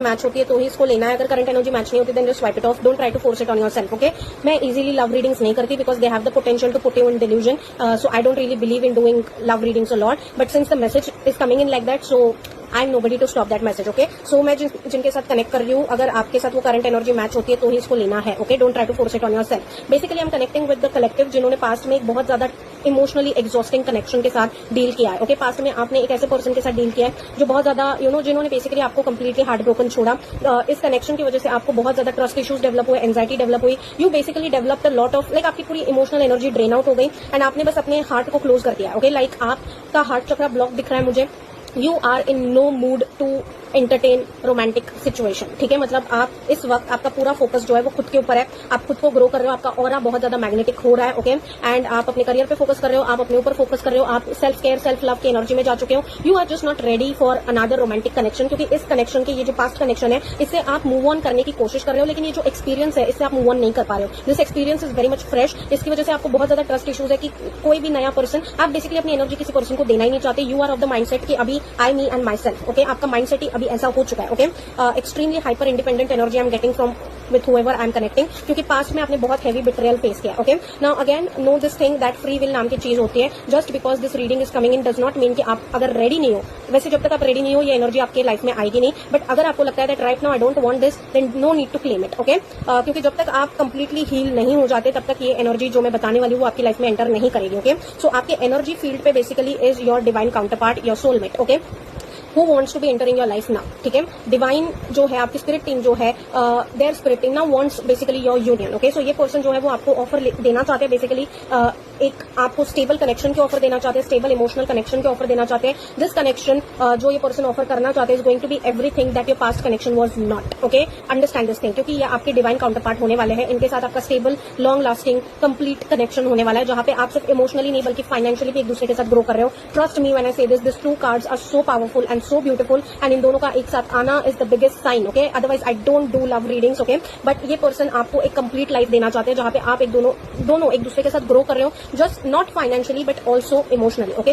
Match होती है तो ही इसको लेना है, अगर करंट एनर्जी मैच नहीं होती then just swipe it off, don't try to force it on yourself, okay. मैं इजीली लव रीडिंग्स नहीं करती because they have the potential to put you in delusion, so I don't really believe in doing love readings a lot, but since the message is coming in like that, so I am nobody to stop that message, okay. So मैं जिनके साथ connect कर रही हूँ, अगर आपके साथ वो करंट एनर्जी मैच होती है तो ही इसको लेना है, okay. Don't try to force it on yourself. Basically I am connecting with the collective जिन्होंने पास्ट में एक बहुत ज्यादा इमोशनली एग्जॉस्टिंग कनेक्शन के साथ डील किया है, ओके। पास्ट में आपने एक ऐसे पर्सन के साथ डील किया है जो बहुत ज्यादा जिन्होंने बेसिकली आपको कंप्लीटली हार्ट ब्रोकन छोड़ा। इस कनेक्शन की वजह से आपको बहुत ज्यादा ट्रस्ट इश्यूज डेवलप हुए, एंजाइटी डेवलप हुई, you basically developed a lot of आपकी पूरी इमोशनल एनर्जी ड्रेन आउट हो गई एंड आपने बस अपने हार्ट को क्लोज कर दिया, ओके। आपका हार्ट चक्रा ब्लॉक दिख रहा है मुझे, you are in no mood to entertain romantic situation, ठीक है। मतलब आप इस वक्त आपका पूरा फोकस जो है वो खुद के ऊपर है, आप खुद को ग्रो कर रहे हो, आपका ऑरा बहुत ज्यादा मैग्नेटिक हो रहा है, ओके। एंड आप अपने करियर पे फोकस कर रहे हो, आप अपने ऊपर फोकस कर रहे हो, आप सेल्फ केयर सेल्फ लव की एनर्जी में जा चुके हो, you are just not ready for another romantic connection, क्योंकि इस कनेक्शन की ये जो पास्ट कनेक्शन है इससे आप मूव ऑन करने की कोशिश कर रहे हो, लेकिन ये जो एक्सपीरियंस है इससे आप मूव ऑन नहीं कर पा रहे हो। This experience is very much fresh, इसकी वजह से आपको बहुत ज्यादा ट्रस्ट इश्यूज है कि कोई भी नया पर्सन, आप बेसिकली अपनी एनर्जी किसी पर्सन को देना ही नहीं चाहते, you are of the mindset कि अभी I me and myself, okay. आपका माइंडसेट ही अभी ऐसा हो चुका है, extremely hyper independent energy I am getting from with whoever I am connecting, क्योंकि पास्ट में आपने बहुत हैवी बिट्रेयल फेस किया, okay. Now again no this thing that free will नाम की चीज होती है, just because this reading is coming in does not mean कि आप अगर रेडी नहीं हो, वैसे जब तक आप रेडी नहीं हो ये एनर्जी आपके लाइफ में आएगी नहीं, बट अगर आपको लगता है that right now I don't want this then no need to claim it, okay. क्योंकि जब तक आप कंप्लीटली हील नहीं हो जाते तब तक ये एनर्जी जो मैं बताने वाली हूँ वो आपकी लाइफ में एंटर नहीं करेगी, ओके। सो आपके एनर्जी फील्ड पे basically is your divine counter part, your soulmate, okay, who wants to be entering your life now, ठीक है। डिवाइन जो है आपकी स्पिरिट टीम जो है, their spirit team now wants basically your union, okay. So ये person जो है वो आपको ऑफर देना चाहते हैं, बेसिकली एक आपको स्टेबल कनेक्शन के ऑफर देना चाहते हैं, स्टेबल इमोशनल कनेक्शन के ऑफर देना चाहते हैं। दिस कनेक्शन जो ये पर्सन ऑफर करना चाहते हैं is going to be everything that your past connection was not, okay. Understand this thing, क्योंकि ये आपके डिवाइन काउंटर पार्ट होने वाले हैं, इनके साथ आपका stable long lasting complete connection होने वाला है, जहां पे आप सिर्फ इमोशनली नहीं बल्कि फाइनेंशियली भी एक दूसरे के साथ ग्रो कर रहे हो। Trust me when I say this two cards are so powerful and so beautiful, and इन दोनों का एक साथ आना is the biggest sign, okay. Otherwise I don't do love readings, okay. But ये पर्सन आपको एक कंप्लीट लाइफ देना चाहते हैं जहां पे आप दोनों एक दूसरे के साथ ग्रो कर रहे हो, just not financially but also emotionally, okay.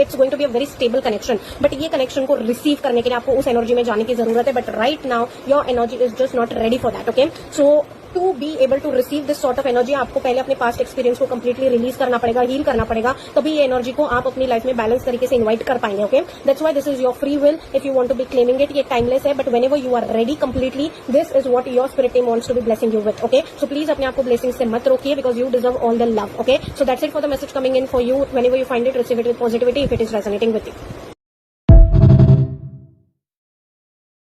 It's going to be a very stable connection, but ये कनेक्शन को रिसीव करने के लिए आपको उस एनर्जी में जाने की जरूरत है, but right now your energy is just not ready for that, okay. So to be able to receive this sort of energy आपको पहले अपने पास्ट एक्सपीरियंस को कंप्लीटली रिलीज करना पड़ेगा, हील करना पड़ेगा, तभी ये एनर्जी को आप अपनी लाइफ में बैलेंस तरीके से इन्वाइट कर पाएंगे, okay. That's why this is your free will, if you want to be claiming it, ये टाइमलेस है, but whenever you are ready completely, this is what your spirit team wants to be blessing you with, okay. So please अपने आप को blessing से मत रोकिए, because you deserve all the love, okay. So that's it for the message coming in for you, whenever you find it receive it with positivity if it is resonating with you.